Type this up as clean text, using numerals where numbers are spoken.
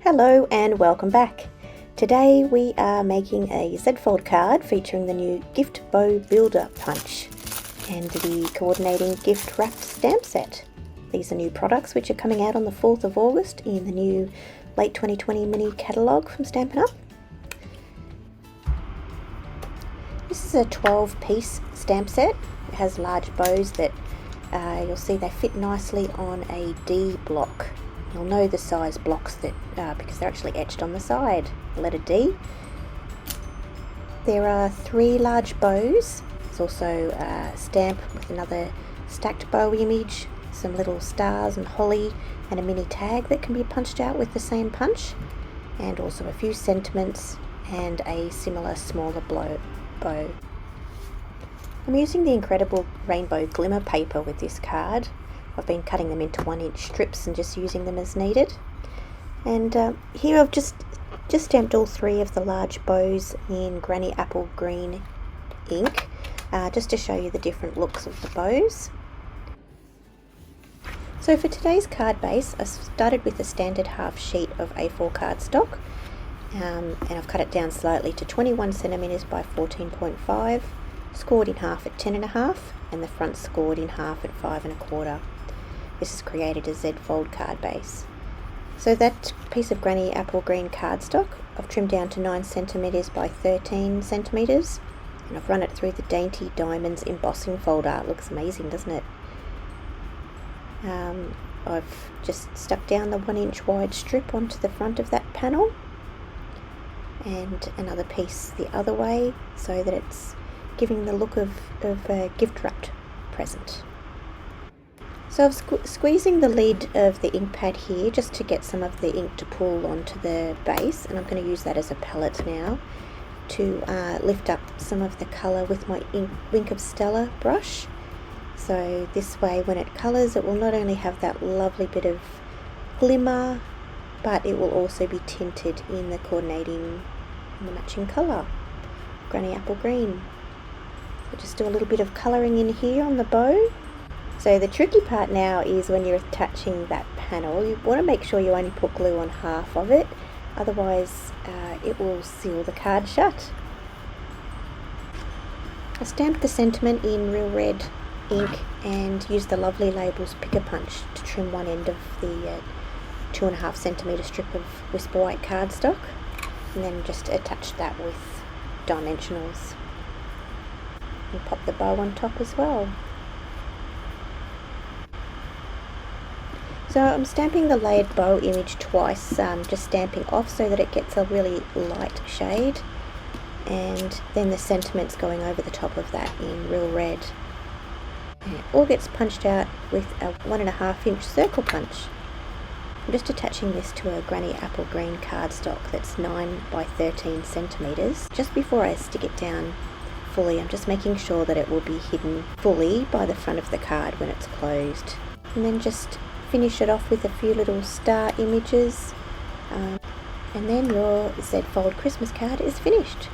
Hello and welcome back. Today we are making a Z-fold card featuring the new Gift Bow Builder Punch and the coordinating gift wrapped stamp set. These are new products which are coming out on the 4th of August in the new late 2020 mini catalogue from Stampin Up. This is a 12-piece stamp set. It has large bows that you'll see they fit nicely on a D block. You'll know the size blocks that because they're actually etched on the side, the letter D. There are 3 large bows. There's also a stamp with another stacked bow image, some little stars and holly, and a mini tag that can be punched out with the same punch, and also a few sentiments and a similar smaller bow. I'm using the incredible Rainbow Glimmer Paper with this card. I've been cutting them into 1-inch strips and just using them as needed. And here I've just stamped all 3 of the large bows in Granny Apple Green ink, just to show you the different looks of the bows. So for today's card base, I started with a standard half sheet of A4 cardstock, and I've cut it down slightly to 21 centimeters by 14.5, scored in half at 10.5, and the front scored in half at 5.25. This has created a Z-fold card base. So that piece of Granny Apple Green cardstock I've trimmed down to 9 centimeters by 13 centimeters, and I've run it through the Dainty Diamonds embossing folder. It looks amazing, doesn't it? I've just stuck down the 1-inch wide strip onto the front of that panel, and another piece the other way so that it's giving the look of a gift wrapped present. So I'm squeezing the lid of the ink pad here just to get some of the ink to pool onto the base, and I'm going to use that as a palette now to lift up some of the colour with my Wink of Stella brush. So this way when it colours, it will not only have that lovely bit of glimmer, but it will also be tinted in the coordinating and the matching colour, Granny Apple Green. So just do a little bit of colouring in here on the bow. So the tricky part now is when you're attaching that panel, you want to make sure you only put glue on half of it, otherwise it will seal the card shut. I stamped the sentiment in real red ink and used the lovely Labels Picker Punch to trim one end of the 2.5 centimeter strip of Whisper White cardstock, and then just attached that with dimensionals and pop the bow on top as well. So I'm stamping the layered bow image twice, just stamping off so that it gets a really light shade, and then the sentiments going over the top of that in real red. And it all gets punched out with a 1.5-inch circle punch. I'm just attaching this to a Granny Apple Green cardstock that's 9 by 13 centimeters. Just before I stick it down fully, I'm just making sure that it will be hidden fully by the front of the card when it's closed. And then just finish it off with a few little star images, and then your Z-fold Christmas card is finished.